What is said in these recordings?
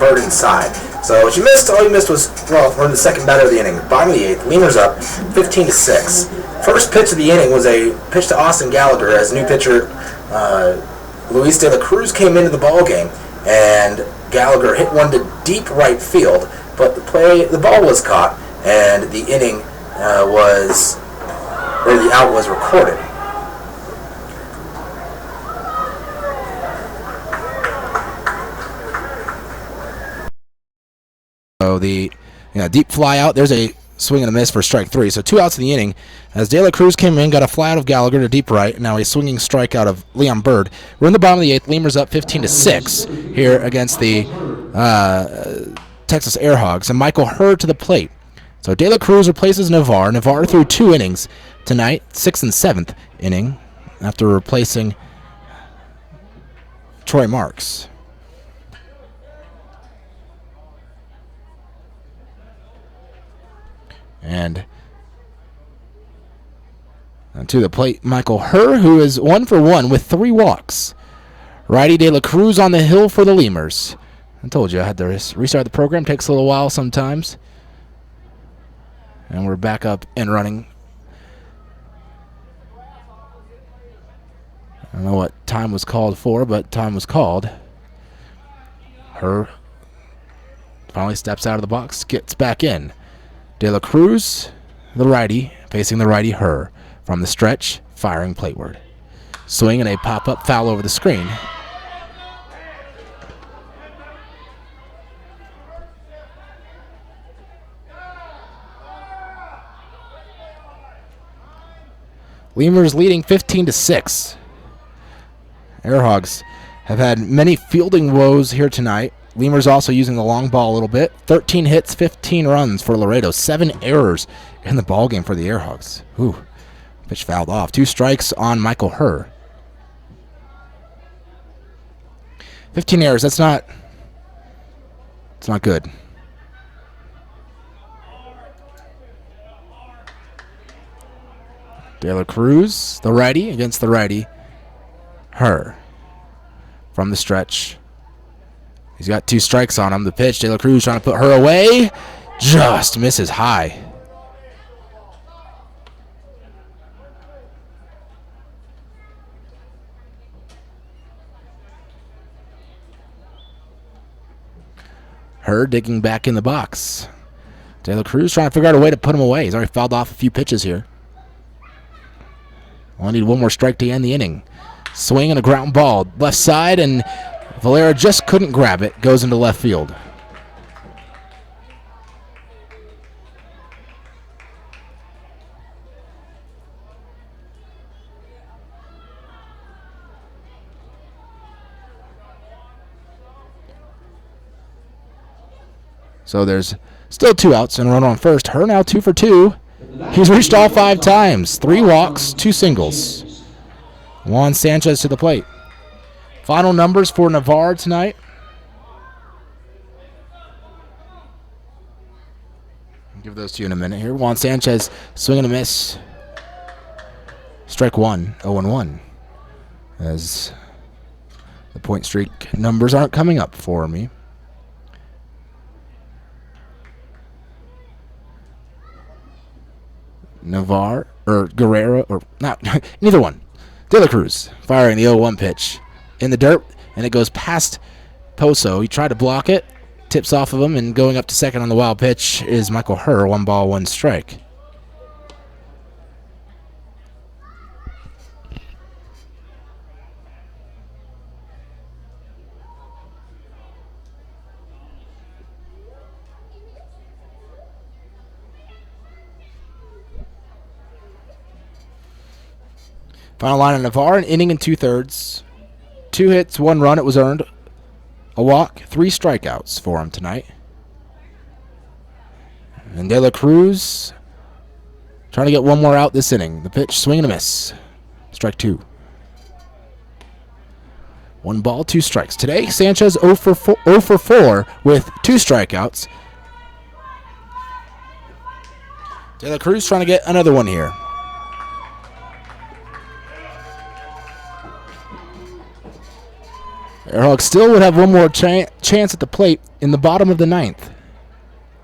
Bird inside. So what you missed, all you missed was, well, we're in the second batter of the inning. Bottom of the eighth, Lemurs up 15-6. First pitch of the inning was a pitch to Austin Gallagher as new pitcher Luis De La Cruz came into the ball game, and Gallagher hit one to deep right field, but the ball was caught, and the inning the out was recorded. So the deep fly out. There's a swing and a miss for strike three. So 2 outs in the inning as De La Cruz came in, got a fly out of Gallagher to deep right. Now a swinging strike out of Leon Bird. We're in the bottom of the eighth. Lemurs up 15-6 here against the Texas AirHogs, and Michael Herr to the plate. So De La Cruz replaces Navarre. Navarre threw 2 innings tonight, 6th and 7th inning, after replacing Troy Marks. And to the plate, Michael Herr, who is 1 for 1 with 3 walks. Righty De La Cruz on the hill for the Lemurs. I told you I had to restart the program. Takes a little while sometimes. And we're back up and running. I don't know what time was called for, but time was called. Herr finally steps out of the box, gets back in. De La Cruz, the righty, facing the righty Herr. From the stretch, firing plateward. Swing and a pop-up foul over the screen. Lemurs leading 15-6. AirHogs have had many fielding woes here tonight. Lemurs also using the long ball a little bit. 13 hits, 15 runs for Laredo. 7 errors in the ballgame for the AirHogs. Ooh, pitch fouled off. 2 strikes on Michael Herr. 15 errors, it's not good. De La Cruz, the righty, against the righty. Herr from the stretch. He's got 2 strikes on him. The pitch, De La Cruz trying to put Herr away. Just misses high. Herr digging back in the box. De La Cruz trying to figure out a way to put him away. He's already fouled off a few pitches here. Only need one more strike to end the inning. Swing and a ground ball. Left side, and Valera just couldn't grab it. Goes into left field. So there's still 2 outs and a runner on first. Herr now 2 for 2. He's reached all 5 times. 3 walks, 2 singles. Juan Sanchez to the plate. Final numbers for Navarre tonight. I'll give those to you in a minute here. Juan Sanchez, swing and a miss. Strike 1, 0-1. As the point streak numbers aren't coming up for me. Navarre, or Guerrero, or not, neither one. De La Cruz firing the 0-1 pitch in the dirt, and it goes past Poso. He tried to block it, tips off of him, and going up to second on the wild pitch is Michael Herr. 1 ball, 1 strike. Final line of Navarre, an inning and 2/3. 2 hits, 1 run, it was earned. A walk, 3 strikeouts for him tonight. And De La Cruz trying to get 1 more out this inning. The pitch, swing and a miss. Strike 2. 1 ball, 2 strikes. Today, Sanchez 0 for 4 with 2 strikeouts. De La Cruz trying to get another one here. AirHogs still would have 1 more chance at the plate in the bottom of the ninth.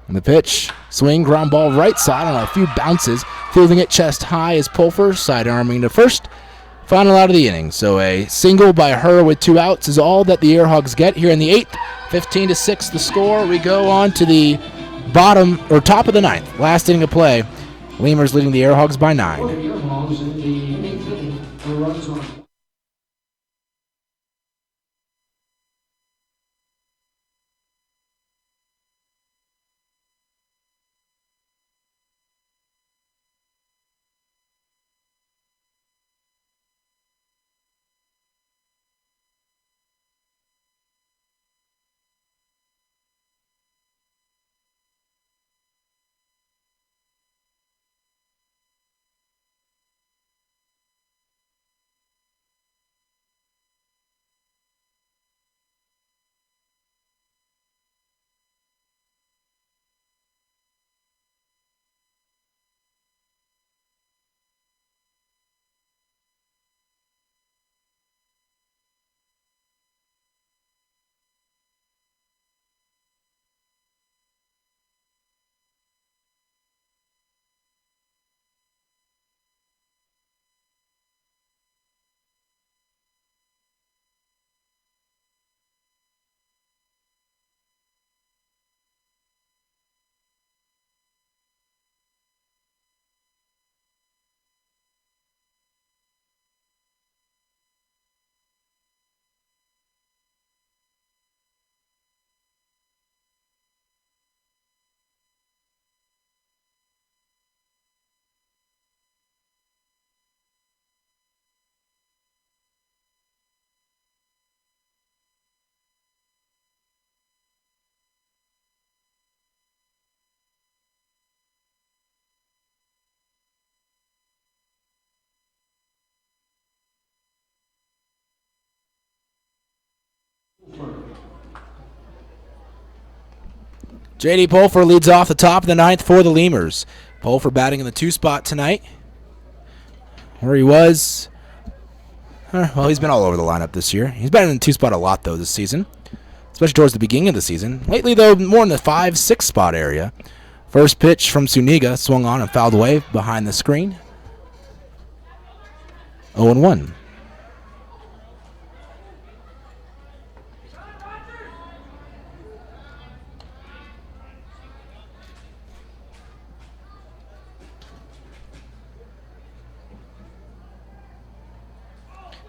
And the pitch, swing, ground ball right side on a few bounces. Fielding it chest high is Pulfer, sidearming to first. Final out of the inning. So a single by her with 2 outs is all that the AirHogs get here in the 8th. 15-6 the score. We go on to the bottom or top of the 9th. Last inning of play. Lemurs leading the AirHogs by 9. J.D. Pulfer leads off the top of the 9th for the Lemurs. Pulfer batting in the 2 spot tonight. Where he was, well, he's been all over the lineup this year. He's batting in the 2 spot a lot, though, this season, especially towards the beginning of the season. Lately, though, more in the 5-6 spot area. First pitch from Suniga, swung on and fouled away behind the screen. 0-1.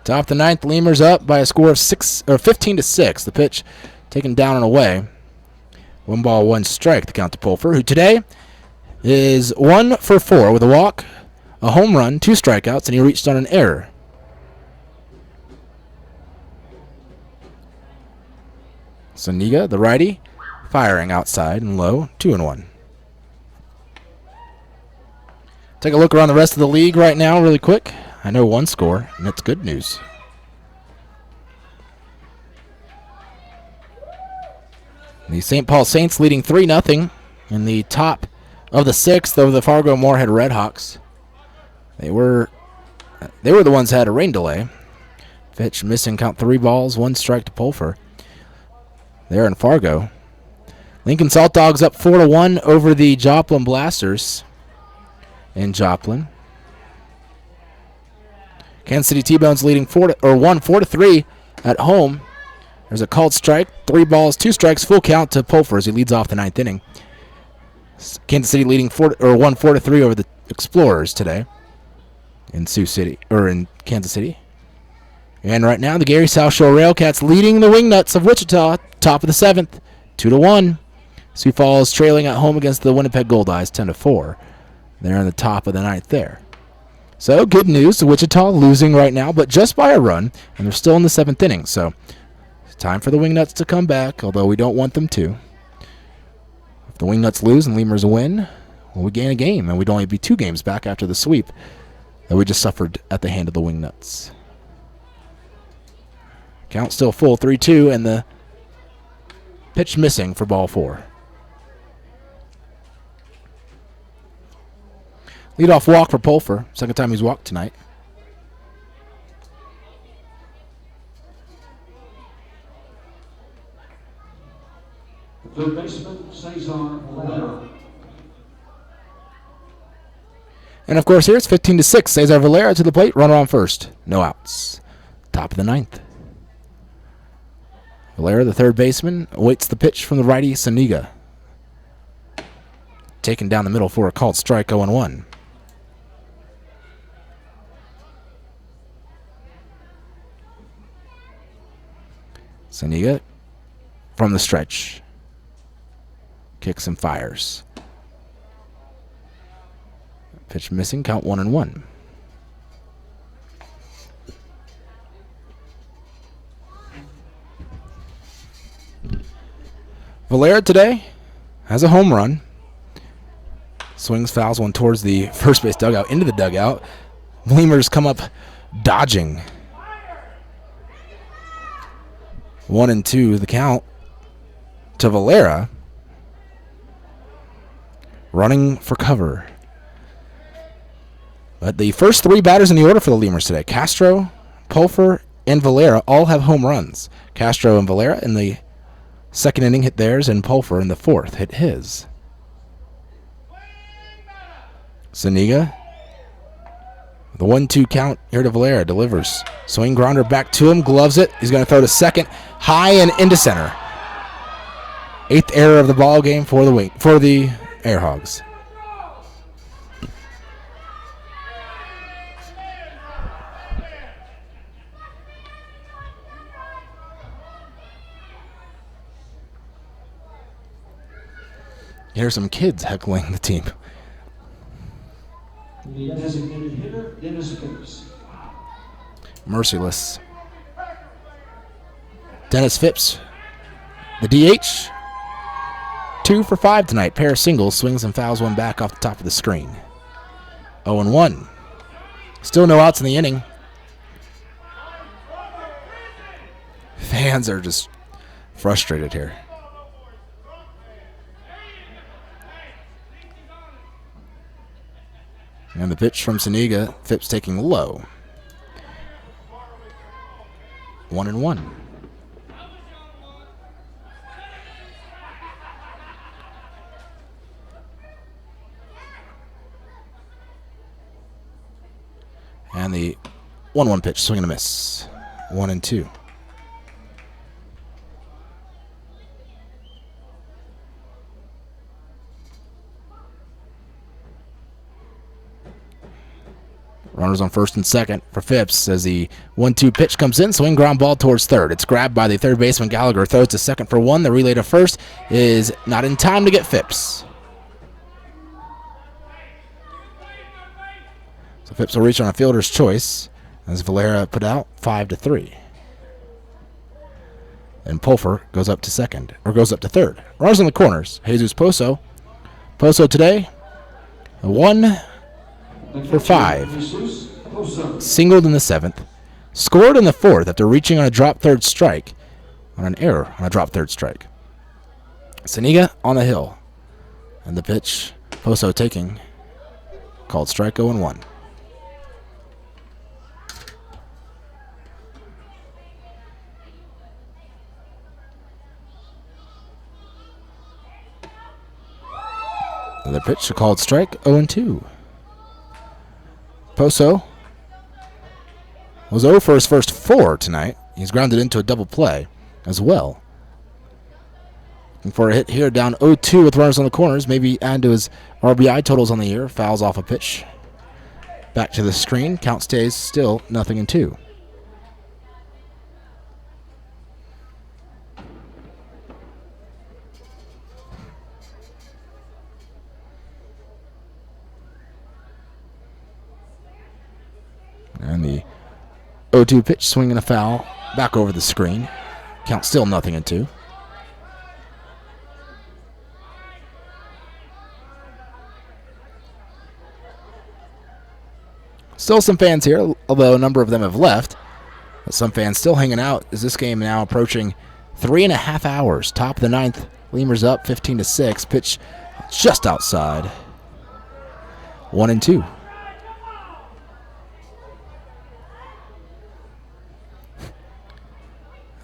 Top of the 9th, Lemurs up by a score of 15-6. The pitch taken down and away. 1 ball, 1 strike to count to Pulfer, who today is 1 for 4 with a walk, a home run, 2 strikeouts, and he reached on an error. Suniga, the righty, firing outside and low, 2-1. Take a look around the rest of the league right now really quick. I know one score, and it's good news. The St. Paul Saints leading 3-0 in the top of the 6th over the Fargo Moorhead Redhawks. They were the ones that had a rain delay. Pitch missing, count 3 balls, 1 strike to Pulfer. There in Fargo. Lincoln Salt Dogs up 4-1 over the Joplin Blasters in Joplin. Kansas City T-Bones leading 4-3 at home. There's a called strike, 3 balls, 2 strikes, full count to Pulfer as he leads off the 9th inning. Kansas City leading 4-3 over the Explorers today in Kansas City. And right now the Gary South Shore Railcats leading the Wingnuts of Wichita, top of the 7th, 2-1. Sioux Falls trailing at home against the Winnipeg Goldeyes, 10-4. They're on the top of the 9th there. So, good news, Wichita losing right now, but just by a run, and they're still in the 7th inning. So, it's time for the Wingnuts to come back, although we don't want them to. If the Wingnuts lose and Lemurs win, well, we gain a game, and we'd only be 2 games back after the sweep that we just suffered at the hand of the Wingnuts. Count still full, 3-2, and the pitch missing for ball 4. Leadoff walk for Pulfer. Second time he's walked tonight. Third baseman, Cesar Valera. And of course, here it's 15-6. Cesar Valera to the plate. Runner on first. No outs. Top of the ninth. Valera, the third baseman, awaits the pitch from the righty Saniga. Taken down the middle for a called strike, 0-1. Saniga from the stretch. Kicks and fires. Pitch missing, count 1-1. Valera today has a home run. Swings, fouls one towards the first base dugout, into the dugout. Lemurs come up dodging. 1-2 the count to Valera. Running for cover. But the first three batters in the order for the Lemurs today, Castro, Pulfer, and Valera, all have home runs. Castro and Valera in the second inning hit theirs, and Pulfer in the fourth hit his. Zuniga, the 1-2 count here to Valera, delivers. Swing grounder back to him, gloves it. He's going to throw to second, high and into center. Eighth error of the ball game for the AirHogs. Here's some kids heckling the team. The designated hitter, Dennis Phipps. Merciless. Dennis Phipps, the DH. 2 for 5 tonight. Pair of singles, swings and fouls one back off the top of the screen. 0-1. Still no outs in the inning. Fans are just frustrated here. And the pitch from Saniga, Phipps taking low. 1-1. And the 1-1 pitch, swing and a miss. 1-2. Runners on first and second for Phipps as the 1-2 pitch comes in. Swing ground ball towards third. It's grabbed by the third baseman Gallagher. Throws to second for one. The relay to first is not in time to get Phipps. So Phipps will reach on a fielder's choice as Valera put out 5-3. And Pulfer goes up to second, or goes up to third. Runners in the corners. Jesus Poso. Poso today, 1 for 5. Singled in the 7th. Scored in the 4th after reaching on a drop third strike. On an error on a drop third strike. Saniga on the hill. And the pitch, Poso taking, called strike 0-1. Another pitch, a called strike 0-2. Poso was 0 for his first 4 tonight. He's grounded into a double play as well. Looking for a hit here, down 0-2 with runners on the corners. Maybe add to his RBI totals on the year. Fouls off a pitch. Back to the screen. Count stays still 0-2. And the 0-2 pitch, swing and a foul, back over the screen. Count still 0-2. Still some fans here, although a number of them have left. But some fans still hanging out as this game now approaching 3.5 hours. Top of the 9th, Lemurs up 15-6. Pitch just outside. 1-2.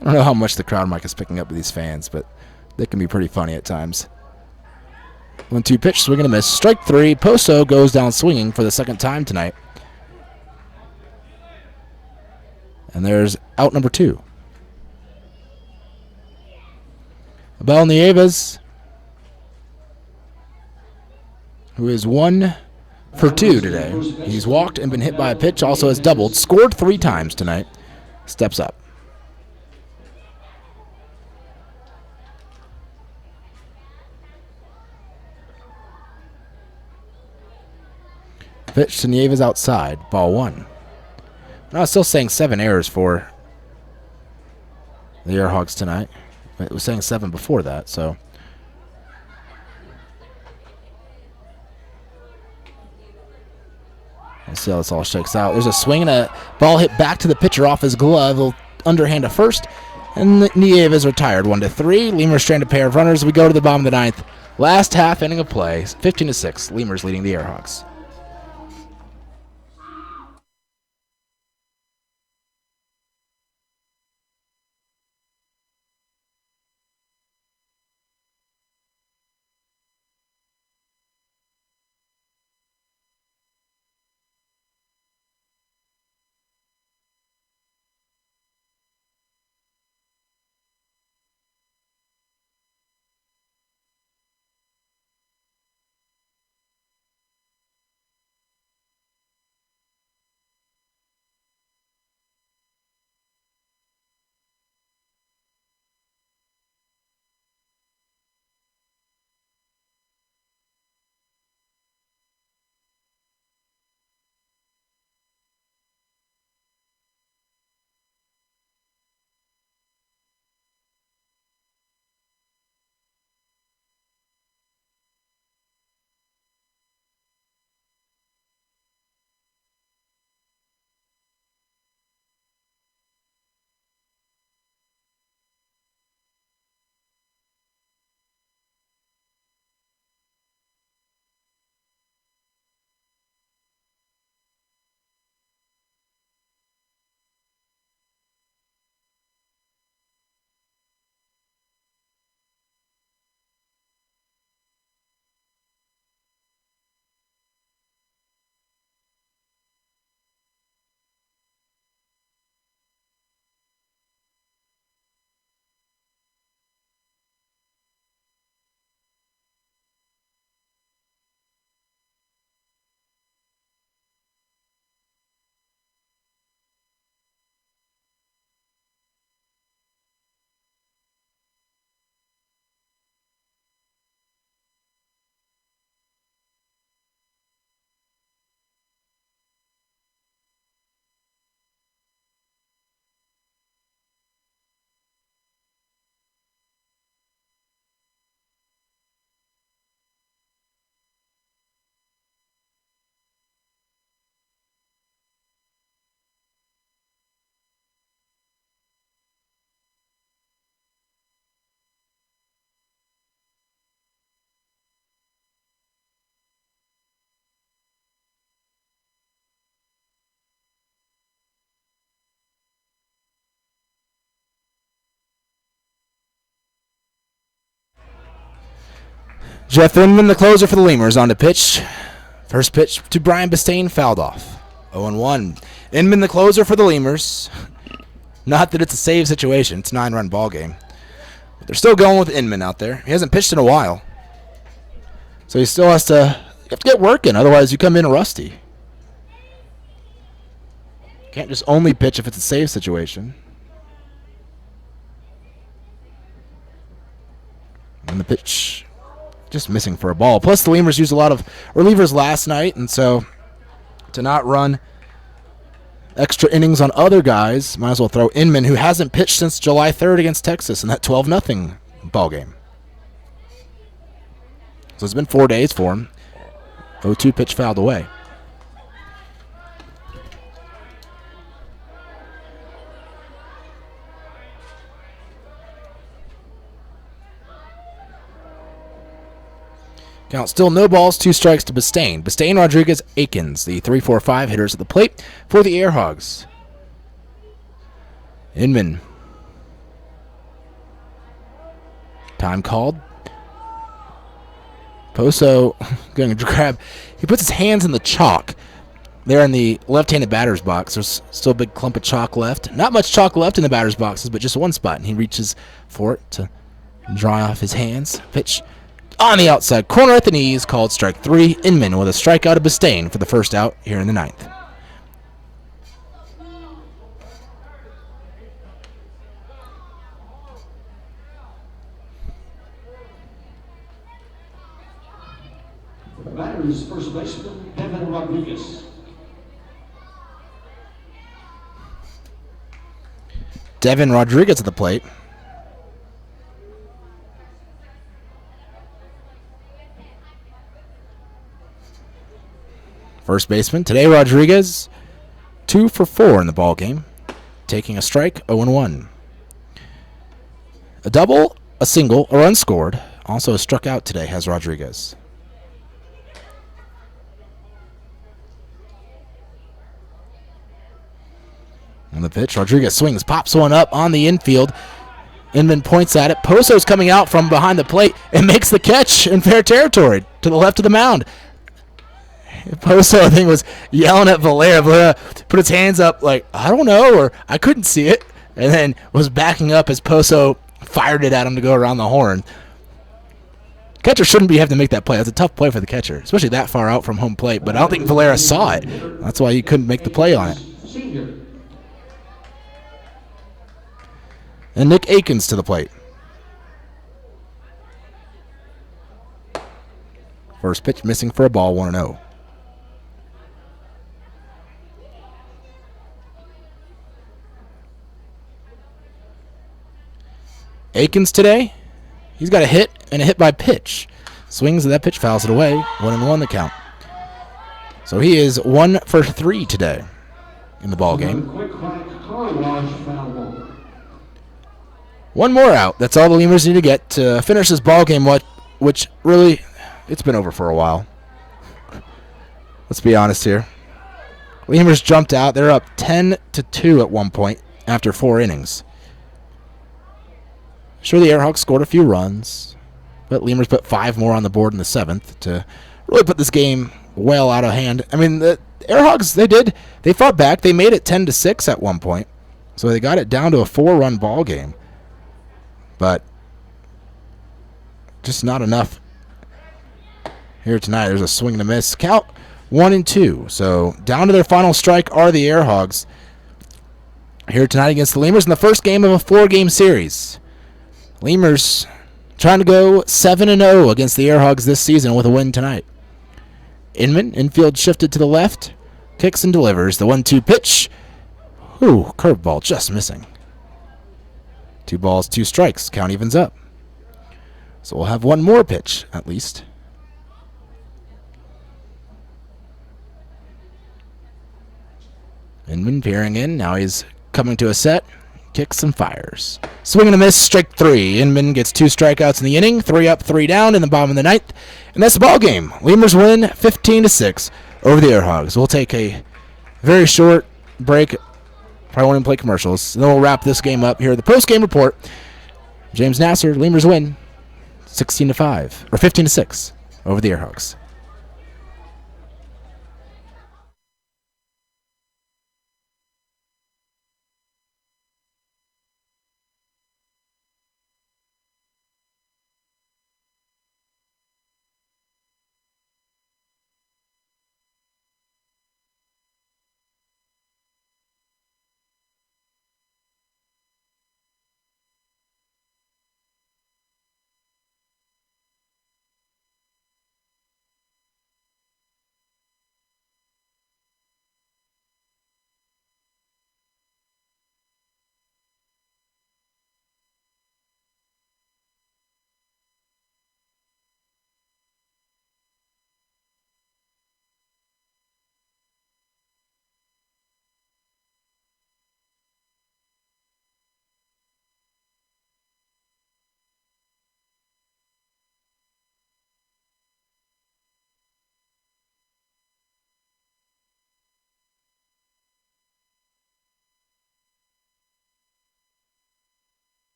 I don't know how much the crowd mic is picking up with these fans, but They can be pretty funny at times. 1-2 pitch, swing and a miss. Strike 3. Poso goes down swinging for the second time tonight. And there's out number 2. Abel Nieves, who is 1 for 2 today. He's walked and been hit by a pitch, also has doubled, scored 3 times tonight. Steps up. Pitch to Nieves outside, ball 1. I was still saying 7 errors for the AirHogs tonight. It was saying 7 before that, so. Let's see how this all shakes out. There's a swing and a ball hit back to the pitcher off his glove. He'll underhand to first, and Nieves retired 1-3. Lemurs stranded a pair of runners. We go to the bottom of the 9th. Last half inning of play, 15-6. Lemurs leading the AirHogs. Jeff Inman, the closer for the Lemurs, on to pitch. First pitch to Brian Bistain, fouled off. 0-1. Inman, the closer for the Lemurs. Not that it's a save situation. It's a 9-run ball game. But they're still going with Inman out there. He hasn't pitched in a while. So he still has to get working. Otherwise, you come in rusty. Can't just only pitch if it's a save situation. And the pitch just missing for a ball. Plus, the Lemurs used a lot of relievers last night, and so to not run extra innings on other guys, might as well throw Inman, who hasn't pitched since July 3rd against Texas in that 12-0 ball game. So it's been 4 days for him. 0-2 pitch fouled away. Count still no balls, 2 strikes to Bistain. Bistain, Rodriguez, Akins, the 3-4-5 hitters at the plate for the AirHogs. Inman Time called. Poso going to grab. He puts his hands in the chalk there in the left-handed batter's box. There's still a big clump of chalk left. Not much chalk left in the batter's boxes, but just one spot. And he reaches for it to dry off his hands. Pitch on the outside corner at the knees, called strike 3. Inman with a strikeout of Bistain for the first out here in the 9th. The batter is first baseman Devin Rodriguez. Devin Rodriguez at the plate. First baseman today, Rodriguez, 2 for 4 in the ball game, taking a strike, 0-1. A double, a single, a run scored. Also struck out today has Rodriguez. On the pitch, Rodriguez swings, pops one up on the infield. Inman points at it. Poso's coming out from behind the plate and makes the catch in fair territory to the left of the mound. Poso, I think, was yelling at Valera. Valera put his hands up like, I don't know, or I couldn't see it, and then was backing up as Poso fired it at him to go around the horn. Catcher shouldn't have to make that play. That's a tough play for the catcher, especially that far out from home plate, but I don't think Valera saw it. That's why he couldn't make the play on it. And Nick Akins to the plate. First pitch missing for a ball, 1-0. Akins today, he's got a hit and a hit by pitch. Swings at that pitch, fouls it away. 1-1 the count. So he is 1 for 3 today in the ball game. One more out. That's all the Lemurs need to get to finish this ball game, which really, it's been over for a while. Let's be honest here. Lemurs jumped out. They're up 10-2 at one point after 4 innings. Sure, the AirHogs scored a few runs, but Lemurs put 5 more on the board in the 7th to really put this game well out of hand. I mean, the AirHogs, they fought back. They made it 10-6 at one point, so they got it down to a 4-run ball game. But just not enough here tonight. There's a swing and a miss. Count 1-2. So down to their final strike are the AirHogs here tonight against the Lemurs in the first game of a 4-game series. Lemurs trying to go 7-0 against the AirHogs this season with a win tonight. Inman, infield shifted to the left, kicks and delivers. The 1-2 pitch. Ooh, curveball just missing. 2 balls, 2 strikes. Count evens up. So we'll have one more pitch, at least. Inman peering in. Now he's coming to a set. Kicks and fires. Swing and a miss, strike 3. Inman gets 2 strikeouts in the inning. 3 up, 3 down in the bottom of the 9th. And that's the ball game. Lemurs win 15-6 over the AirHogs. We'll take a very short break. Probably won't even play commercials. And then we'll wrap this game up here. The post-game report. James Nasser, Lemurs win 16-5 or 15-6 over the AirHogs.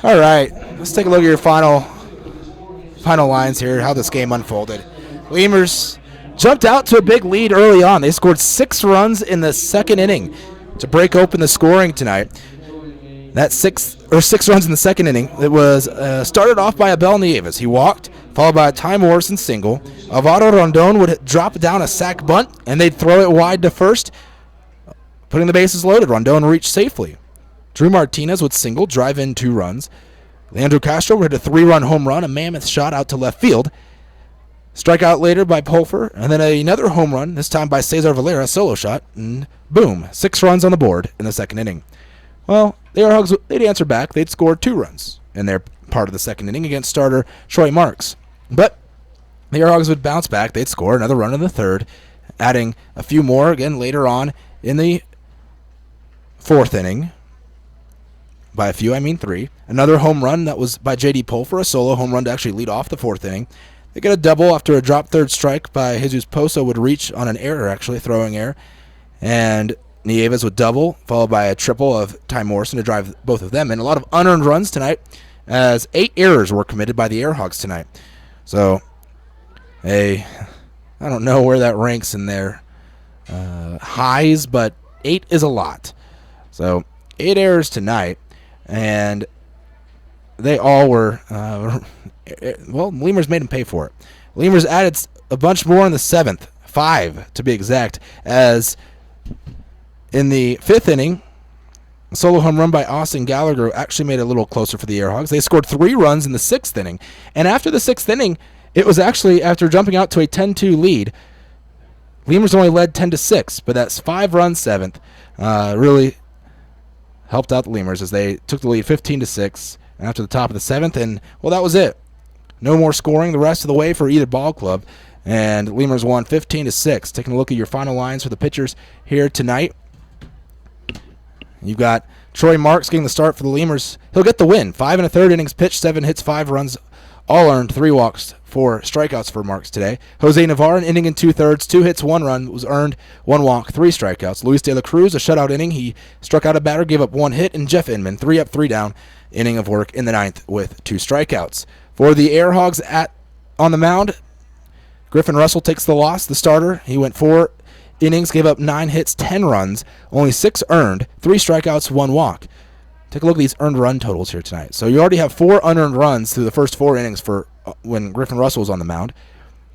All right, let's take a look at your final lines here, how this game unfolded. Lemurs jumped out to a big lead early on. They scored 6 runs in the second inning to break open the scoring tonight. That 6 runs in the second inning. It was started off by Abel Nieves. He walked, followed by a Ty Morrison single. Alvaro Rondon would drop down a sac bunt, and they'd throw it wide to first, putting the bases loaded. Rondon reached safely. Drew Martinez would single, drive in 2 runs. Leandro Castro would hit a 3-run home run, a mammoth shot out to left field. Strikeout later by Pulfer, and then another home run, this time by Cesar Valera, solo shot, and boom, 6 runs on the board in the second inning. Well, the AirHogs, they'd answer back. They'd score 2 runs in their part of the second inning against starter Troy Marks. But the AirHogs would bounce back. They'd score another run in the third, adding a few more again later on in the fourth inning. By a few, I mean 3. Another home run that was by J.D. Pulfer, a solo home run to actually lead off the fourth inning. They get a double after a drop third strike by Jesus Pozo would reach on an error, actually, throwing error. And Nieves would double, followed by a triple of Ty Morrison to drive both of them in. A lot of unearned runs tonight, as 8 errors were committed by the AirHogs tonight. So, I don't know where that ranks in their highs, but 8 is a lot. So, 8 errors tonight, and they all were, Lemurs made them pay for it. Lemurs added a bunch more in the 7th, 5 to be exact, as in the 5th inning, a solo home run by Austin Gallagher actually made it a little closer for the AirHogs. They scored 3 runs in the 6th inning, and after the 6th inning, it was actually after jumping out to a 10-2 lead. Lemurs only led 10-6, but that's 5 runs 7th. Really helped out the Lemurs as they took the lead 15-6 after the top of the 7th, and well, that was it. No more scoring the rest of the way for either ball club, and Lemurs won 15-6. Taking a look at your final lines for the pitchers here tonight. You've got Troy Marks getting the start for the Lemurs. He'll get the win. 5 1/3 innings pitched, 7 hits, 5 runs, all earned, 3 walks, 4 strikeouts for Marks today. Jose Navarre, an inning and 2/3, 2 hits, 1 run was earned, 1 walk, 3 strikeouts. Luis De La Cruz, a shutout inning. He struck out a batter, gave up 1 hit, and Jeff Inman, 3 up, 3 down, inning of work in the 9th with 2 strikeouts. For the AirHogs on the mound, Griffin Russell takes the loss, the starter. He went 4 innings, gave up 9 hits, 10 runs, only 6 earned, 3 strikeouts, 1 walk. Take a look at these earned run totals here tonight. So you already have 4 unearned runs through the first 4 innings for when Griffin Russell was on the mound.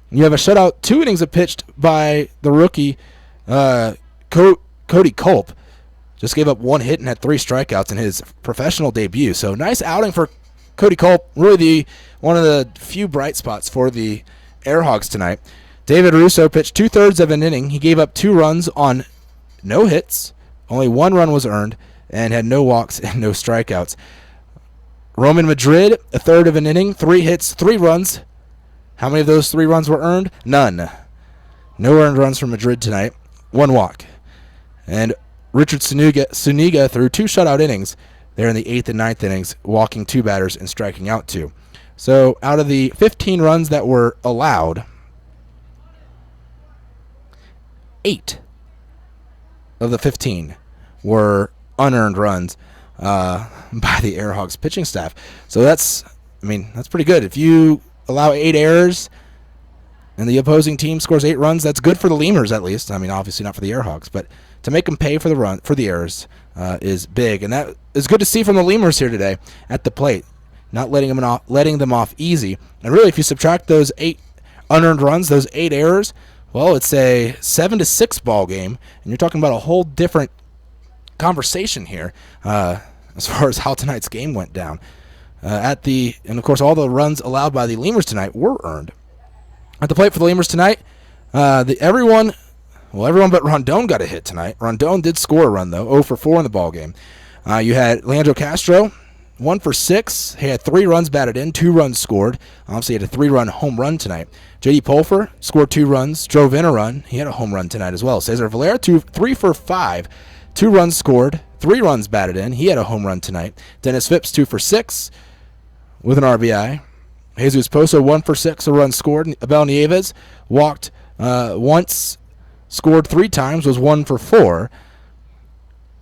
You have a shutout, 2 innings of pitched by the rookie Cody Culp. Just gave up 1 hit and had 3 strikeouts in his professional debut. So nice outing for Cody Culp. Really one of the few bright spots for the AirHogs tonight. David Russo pitched 2/3 of an inning. He gave up 2 runs on no hits. Only 1 run was earned and had no walks and no strikeouts. Roman Madrid, 1/3 of an inning, 3 hits, 3 runs. How many of those 3 runs were earned? None. No earned runs from Madrid tonight. 1 walk. And Richard Suniga threw 2 shutout innings there in the 8th and 9th innings, walking 2 batters and striking out 2. So out of the 15 runs that were allowed, 8 of the 15 were unearned runs by the AirHogs pitching staff. So that's pretty good. If you allow 8 errors and the opposing team scores 8 runs, that's good for the Lemurs at least. Obviously not for the AirHogs, but to make them pay for the errors is big, and that is good to see from the Lemurs here today at the plate, not letting them off easy. And really, if you subtract those 8 unearned runs, those 8 errors, well, it's a 7-6 ball game, and you're talking about a whole different conversation here as far as how tonight's game went down. And of course, all the runs allowed by the Lemurs tonight were earned. At the plate for the Lemurs tonight, everyone but Rondon got a hit tonight. Rondon did score a run, though, 0 for 4 in the ball game. You had Leandro Castro, 1 for 6. He had 3 runs batted in, 2 runs scored. Obviously, he had a 3-run home run tonight. J.D. Pulfer scored 2 runs, drove in a run. He had a home run tonight as well. Cesar Valera, 3 for 5, 2 runs scored, 3 runs batted in. He had a home run tonight. Dennis Phipps, 2 for 6 with an RBI. Jesus Pozo, 1 for 6, a run scored. Abel Nieves walked once, scored 3 times, was 1 for 4.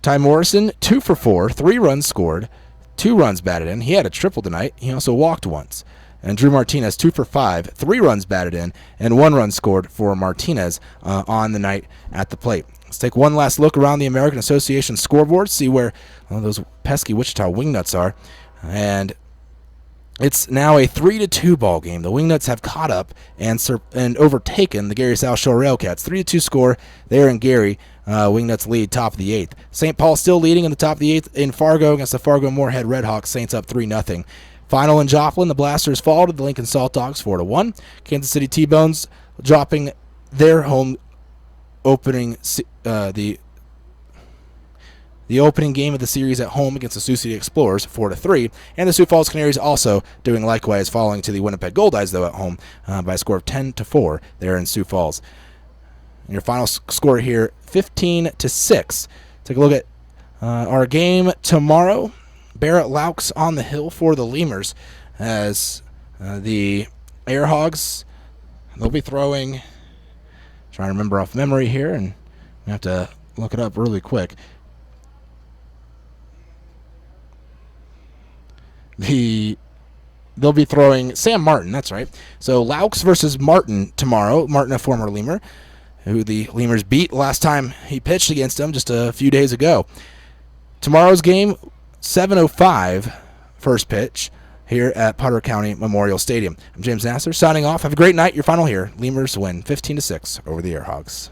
Ty Morrison, 2 for 4, 3 runs scored, 2 runs batted in. He had a triple tonight. He also walked once. And Drew Martinez, 2 for 5, 3 runs batted in, and 1 run scored for Martinez on the night at the plate. Let's take one last look around the American Association scoreboard, see where those pesky Wichita Wingnuts are. And it's now a 3-2 ball game. The Wingnuts have caught up and overtaken the Gary South Shore Railcats. 3-2 score there in Gary. Wingnuts lead top of the 8th. St. Paul still leading in the top of the 8th in Fargo against the Fargo Moorhead Redhawks. Saints up 3-0. Final in Joplin, the Blasters fall to the Lincoln Salt Dogs 4-1. Kansas City T-Bones dropping their home opening the opening game of the series at home against the Sioux City Explorers 4-3, and the Sioux Falls Canaries also doing likewise, falling to the Winnipeg Goldeyes though at home by a score of 10-4 there in Sioux Falls. And your final score here, 15-6. Take a look at our game tomorrow. Barrett Laux on the hill for the Lemurs as the AirHogs, they'll be throwing, trying to remember off memory here, and we have to look it up really quick. They'll be throwing Sam Martin, that's right. So Laux versus Martin tomorrow. Martin, a former Lemur, who the Lemurs beat last time he pitched against them just a few days ago. Tomorrow's game, 7:05 first pitch here at Potter County Memorial Stadium. I'm James Nasser signing off. Have a great night. Your final here. Lemurs win 15-6 over the AirHogs.